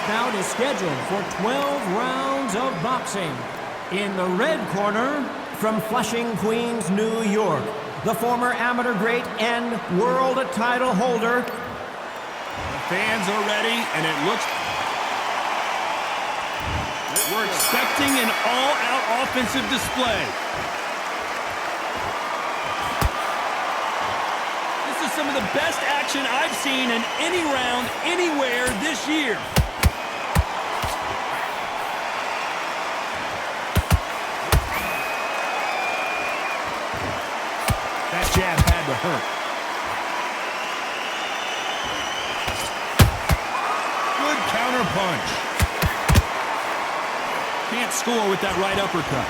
bout is scheduled for 12 rounds of boxing. In the red corner, from Flushing, Queens, New York, the former amateur great and world title holder. The fans are ready, and it looks... We're expecting an all-out offensive display. This is some of the best action I've seen in any round, anywhere this year. That jab had to hurt. Good counter punch. Can't score with that right uppercut.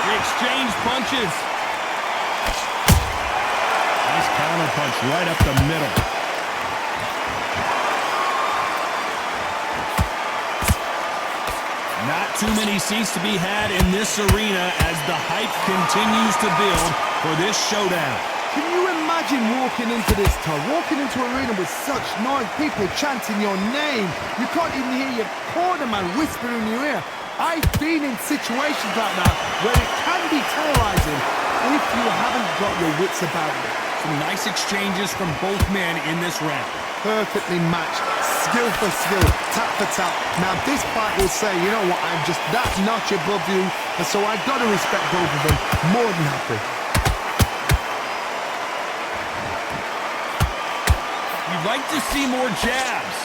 They exchange punches. Nice counter punch right up the middle. Not too many seats to be had in this arena as the hype continues to build for this showdown. Can you imagine walking into this town, walking into an arena with such noise, people chanting your name? You can't even hear your corner man whispering in your ear. I've been in situations like that where it can be terrorizing if you haven't got your wits about you. Some nice exchanges from both men in this round. Perfectly matched, skill for skill, tap for tap. Now this fight will say, you know what, I'm just that notch above you, and so I've got to respect both of them more than happy. You'd like to see more jabs.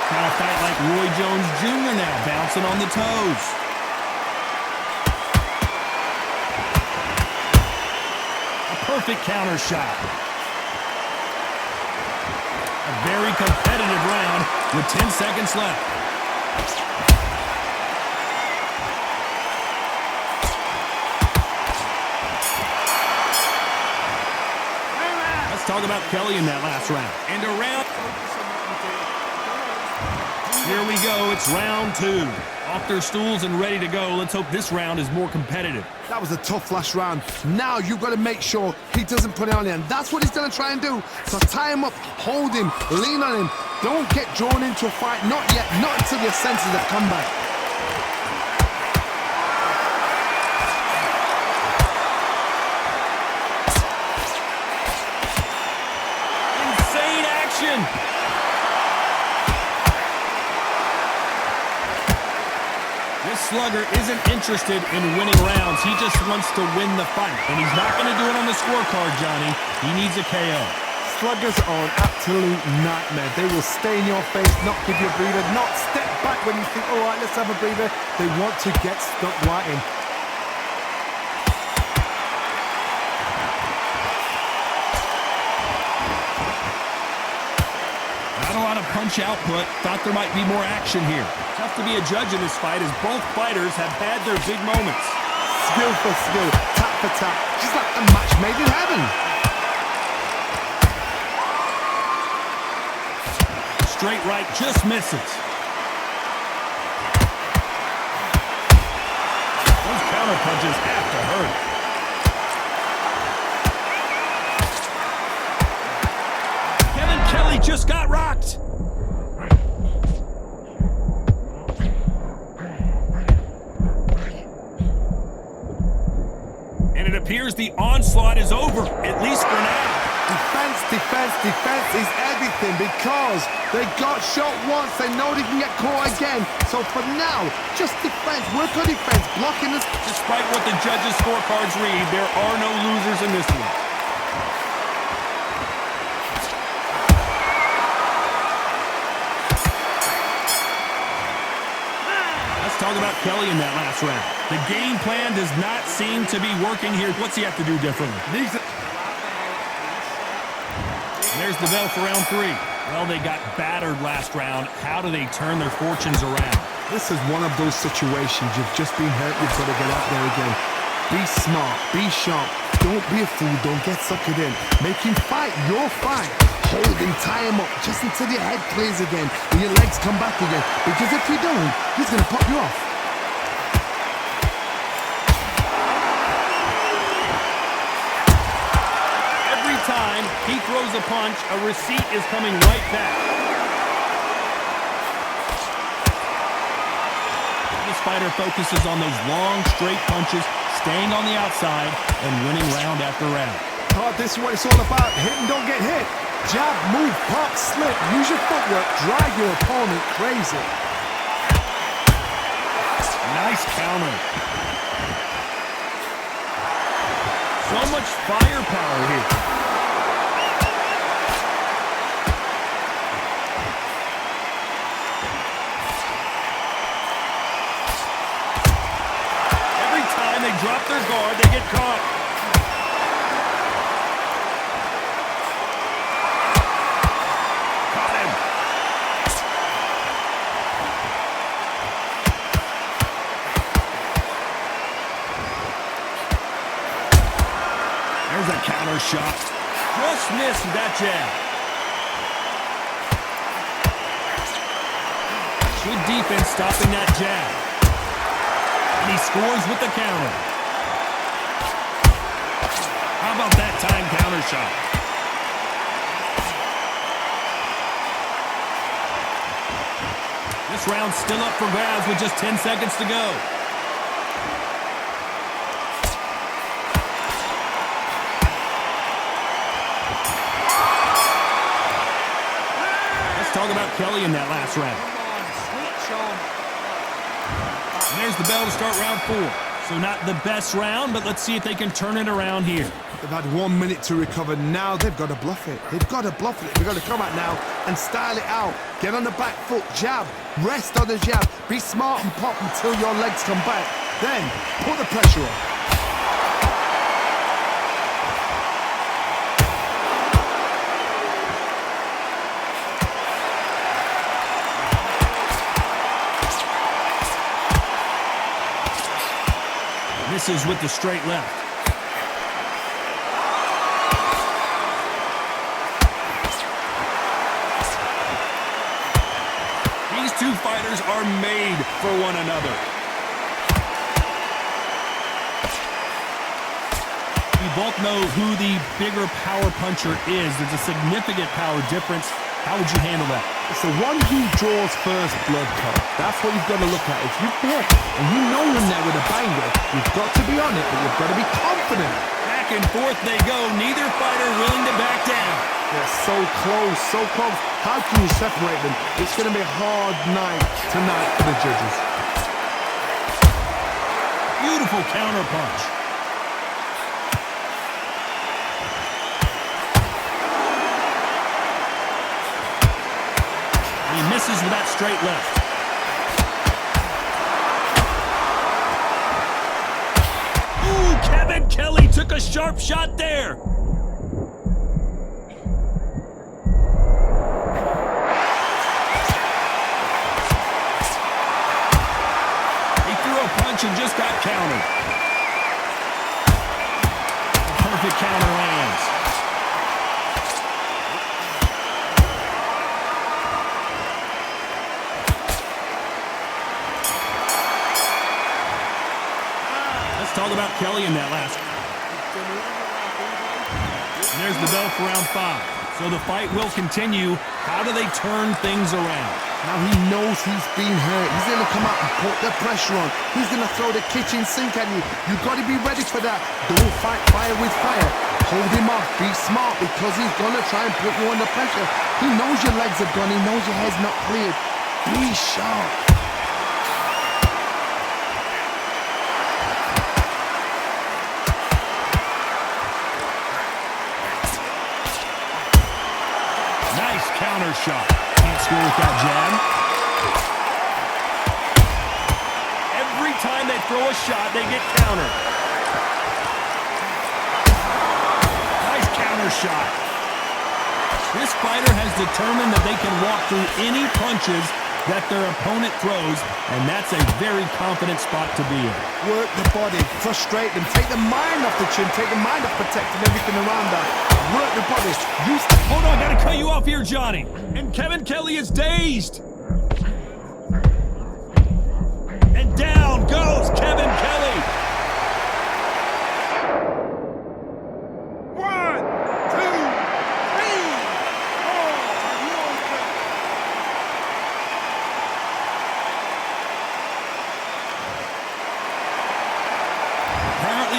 Kind of fight like Roy Jones Jr. now, bouncing on the toes. A perfect counter shot. A very competitive round with 10 seconds left. Let's talk about Kelly in that last round. And around... Here we go, it's round two. Off their stools and ready to go. Let's hope this round is more competitive. That was a tough last round. Now you've got to make sure he doesn't put it on you, and that's what he's going to try and do. So tie him up, hold him, lean on him. Don't get drawn into a fight, not yet, not until your senses have come back. Insane action! This slugger isn't interested in winning rounds. He just wants to win the fight. And he's not going to do it on the scorecard, Johnny. He needs a KO. Sluggers are an absolute nightmare. They will stay in your face, not give you a breather, not step back when you think, all right, let's have a breather. They want to get stuck right in. Not a lot of punch output. Thought there might be more action here. Tough to be a judge in this fight as both fighters have had their big moments. Skill for skill, tap for tap, just like a match made in heaven. Straight right just misses. Those counter punches have to hurt. Kevin Kelly just got rocked. And it appears the onslaught is over, at least for now. Defense, defense, defense is everything because they got shot once, they know they can get caught again. So for now, just defense, work on defense, blocking this. Despite what the judges' scorecards read, there are no losers in this one. Let's talk about Kelly in that last round. The game plan does not seem to be working here. What's he have to do differently? There's the bell for round three. Well, they got battered last round. How do they turn their fortunes around? This is one of those situations. You've just been hurt. You've got to get out there again. Be smart. Be sharp. Don't be a fool. Don't get suckered in. Make him fight your fight. Hold him, tie him up, just until your head clears again and your legs come back again. Because if you don't, he's going to pop you off. he throws a punch, a receipt is coming right back. This fighter focuses on those long, straight punches, staying on the outside and winning round after round. Oh, this is what it's all about. Hit and don't get hit. Jab, move, pop, slip. Use your footwork. Drive your opponent crazy. Nice counter. So much firepower here. Every time they drop their guard, they get caught. Caught him. There's a counter shot. Just missed that jab. Good defense stopping that jab. And he scores with the counter. How about that time counter shot? This round's still up for grabs with just 10 seconds to go. Talk about Kelly in that last round. And there's the bell to start round 4. So not the best round, but let's see if they can turn it around here. They've had 1 minute to recover. Now they've got to bluff it. They've got to bluff it. They've got to come out now and style it out. Get on the back foot, jab, rest on the jab. Be smart and pop until your legs come back. Then put the pressure on. Misses with the straight left. These two fighters are made for one another. We both know who the bigger power puncher is. There's a significant power difference. How would you handle that? It's the one who draws first blood cut. That's what you've got to look at. If you hit and you know you're there with a banger, you've got to be on it, but you've got to be confident. Back and forth they go. Neither fighter willing to back down. They're so close, so close. How can you separate them? It's going to be a hard night tonight for the judges. Beautiful counter punch. He misses with that straight left. Ooh, Kevin Kelly took a sharp shot there. He threw a punch and just got countered. Perfect counter lands. Talk about Kelly in that last. And there's the bell for round 5. So the fight will continue. How do they turn things around? Now he knows he's been hurt. He's going to come out and put the pressure on. He's going to throw the kitchen sink at you. You've got to be ready for that. Don't fight fire with fire. Hold him off. Be smart because he's going to try and put you under pressure. He knows your legs are gone. He knows your head's not cleared. Be sharp. Counter shot. Can't score with that jab. Every time they throw a shot, they get countered. Nice counter shot. This fighter has determined that they can walk through any punches that their opponent throws, and that's a very confident spot to be in. Work the body, frustrate them, take the mind off the chin, take the mind off protecting everything around that. Work the body. Hold on, gotta cut you off here, Johnny. And Kevin Kelly is dazed. And down goes Kevin Kelly. 1, 2,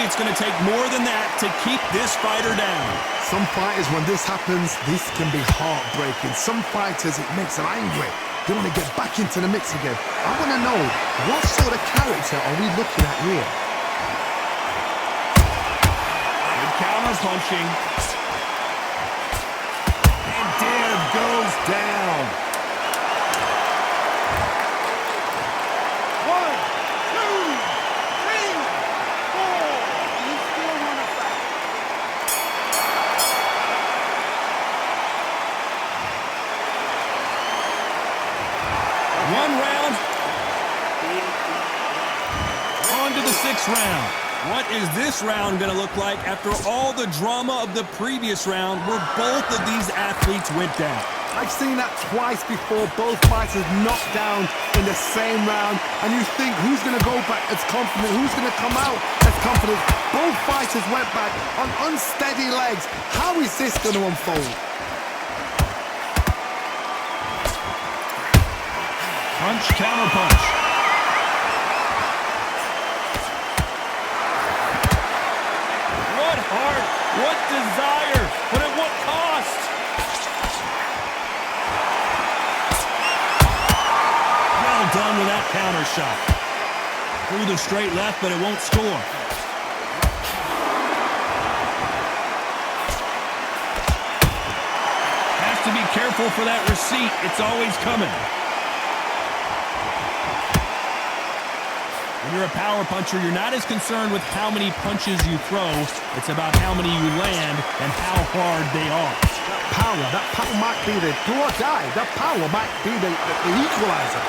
Clearly, it's going to take more than that to keep this fighter down. Some fighters, when this happens, this can be heartbreaking. Some fighters, it makes them angry. They want to get back into the mix again. I want to know, what sort of character are we looking at here? Good counter punching. And Dib goes down. 1, 2, 3, 4. You still want to fight? One round. On to the 6th round. What is this round going to look like after all the drama of the previous round where both of these athletes went down? I've seen that twice before, both fighters knocked down in the same round, and you think, who's going to go back as confident, who's going to come out as confident? Both fighters went back on unsteady legs. How is this going to unfold? Punch, counter punch. What heart, what desire, but at what cost? Well done with that counter shot. Through the straight left, but it won't score. Has to be careful for that receipt. It's always coming. When you're a power puncher, you're not as concerned with how many punches you throw. It's about how many you land and how hard they are. That power might be the do or die. That power might be the equalizer.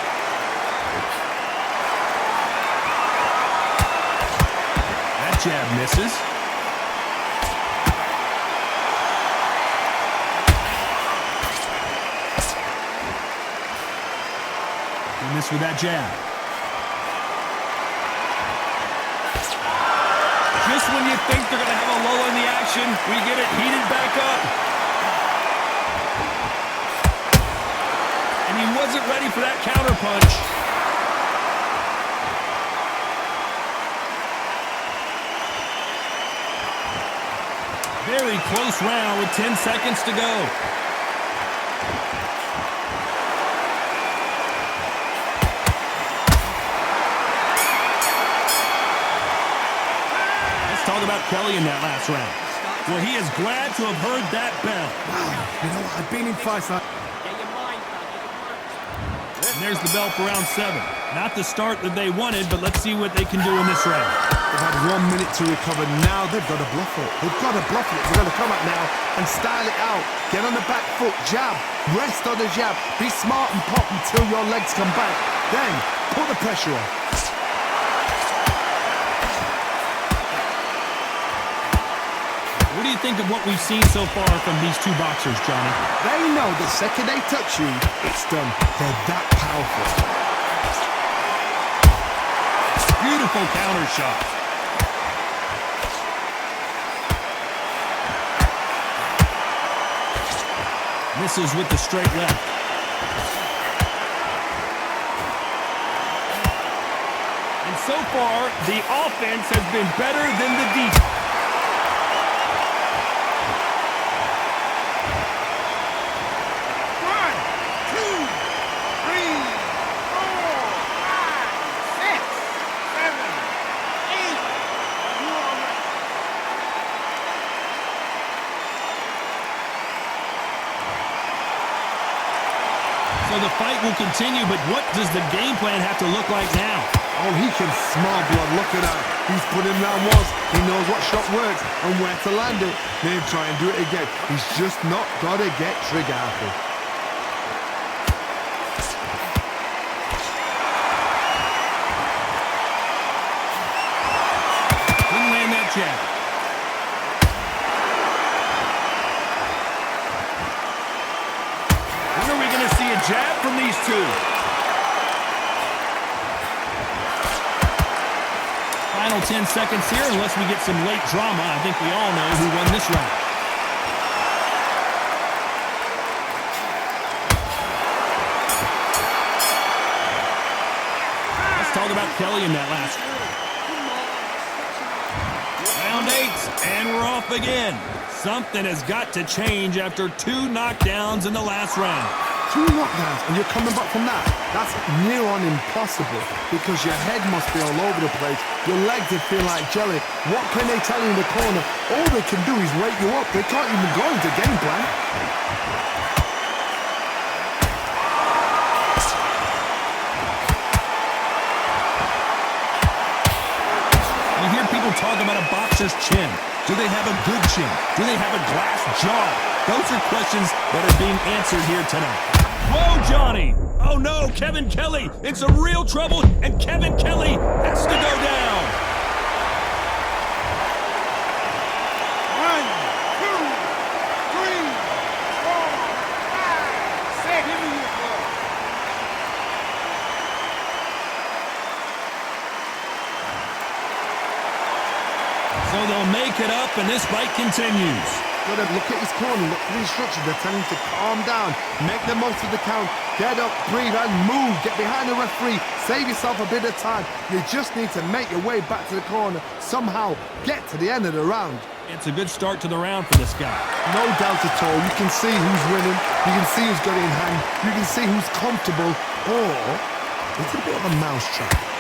That jab misses. He missed with that jab. Just when you think they're going to have a lull in the action, we get it heated back up. And he wasn't ready for that counter punch. Very close round with 10 seconds to go. Talk about Kelly in that last round. Well, he is glad to have heard that bell. Wow, you know, I've been in fights like... And there's the bell for round 7. Not the start that they wanted, but let's see what they can do in this round. They've had 1 minute to recover. Now they've got to bluff it. They've got to bluff it. They've got to come up now and style it out. Get on the back foot, jab, rest on the jab. Be smart and pop until your legs come back. Then, put the pressure on. What do you think of what we've seen so far from these two boxers, Johnny? They know the second they touch you, it's done. They're that powerful. Beautiful counter shot. Misses with the straight left. And so far, the offense has been better than the defense. So the fight will continue, but what does the game plan have to look like now? Oh, he can smell blood. Look at that. He's put in round once. He knows what shot works and where to land it. Then try and do it again. He's just not got to get trigger happy. Couldn't land that jab. When are we going to see a jab from these two? Final 10 seconds here, unless we get some late drama. I think we all know who won this round. Let's talk about Kelly in that last round. Round 8, and we're off again. Something has got to change after 2 knockdowns in the last round. 2 knockdowns, and you're coming back from that. That's near on impossible because your head must be all over the place. Your legs would feel like jelly. What can they tell you in the corner? All they can do is wake you up. They can't even go into game plan. You hear people talk about a boxer's chin. Do they have a good chin? Do they have a glass jaw? Those are questions that are being answered here tonight. Whoa, Johnny! Oh no, Kevin Kelly! It's a real trouble, and Kevin Kelly has to go down! 1, 2, 3, 4, 5, 6. Give me your ball. So they'll make it up, and this fight continues. Look at his corner, look at the instructions. They're telling him to calm down, make the most of the count, get up, breathe, and move. Get behind the referee, save yourself a bit of time. You just need to make your way back to the corner, somehow get to the end of the round. It's a good start to the round for this guy. No doubt at all. You can see who's winning, you can see who's got it in hand, you can see who's comfortable, or it's a bit of a mousetrap.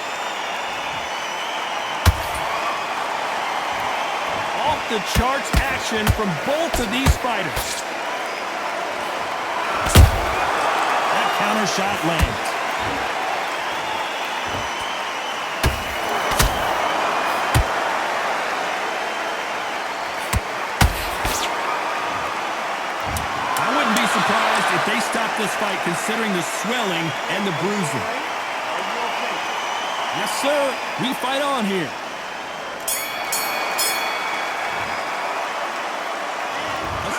The charts action from both of these fighters. That counter shot lands. I wouldn't be surprised if they stopped this fight considering the swelling and the bruising. Yes, sir. We fight on here.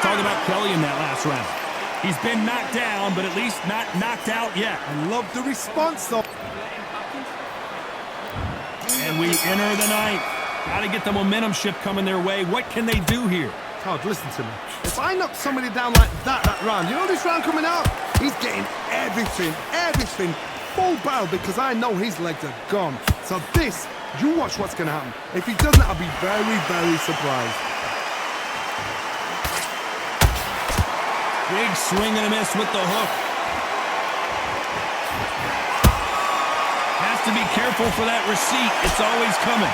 Talk about Kelly in that last round. He's been knocked down, but at least not knocked out yet. I love the response, though. And we enter the 9th. Got to get the momentum shift coming their way. What can they do here? Todd, listen to me. If I knock somebody down like that round, you know this round coming out? He's getting everything, full barrel, because I know his legs are gone. So this, you watch what's going to happen. If he doesn't, I'll be very, very surprised. Big swing and a miss with the hook. Has to be careful for that receipt. It's always coming.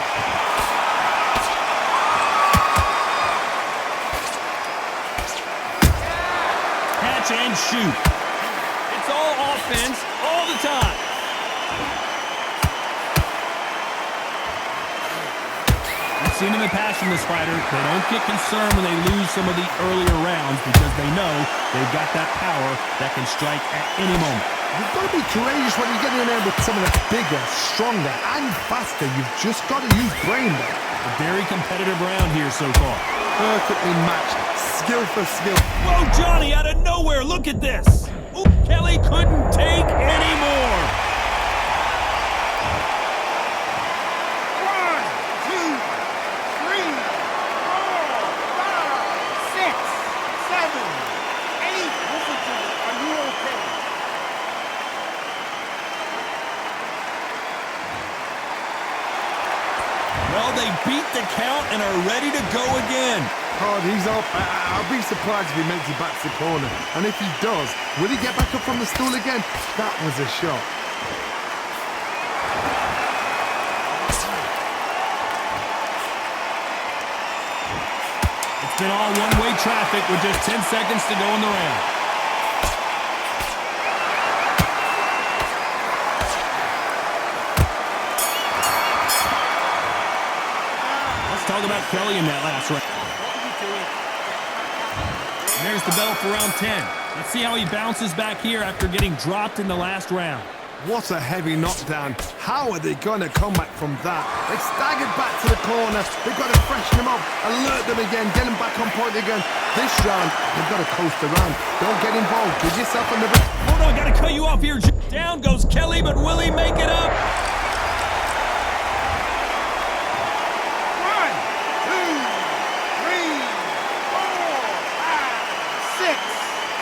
Catch and shoot. It's all offense all the time. We've seen in the past from this fighter, they don't get concerned when they lose some of the earlier rounds because they know they've got that power that can strike at any moment. You've got to be courageous when you get in there with someone that's bigger, stronger, and faster. You've just got to use brain there. A very competitive round here so far. Perfectly matched, skill for skill. Whoa, Johnny, out of nowhere, look at this. Ooh, Kelly couldn't take any more. 1, 2, 3, 4, 5, 6, 7, 8. Listen to me. Are you okay? Well, they beat the count and are ready to go again. Todd, he's up. I'll be surprised if he makes it back to the corner. And if he does, will he get back up from the stool again? That was a shot. It's been all one-way traffic with just 10 seconds to go in the round. Let's talk about Kelly in that last round. And there's the bell for round 10. Let's see how he bounces back here after getting dropped in the last round. What a heavy knockdown. How are they going to come back from that? They staggered back to the corner. They've got to freshen them up, alert them again, get them back on point again. This round, they've got to coast around. Don't get involved. Give yourself on the back. Hold on, got to cut you off here. Down goes Kelly, but will he make it up? 1, 2, 3, 4, 5, 6,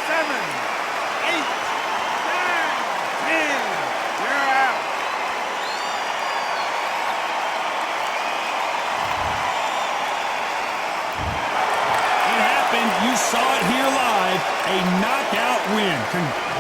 7, 8, 9, 10. You're out. saw it here live, a knockout win.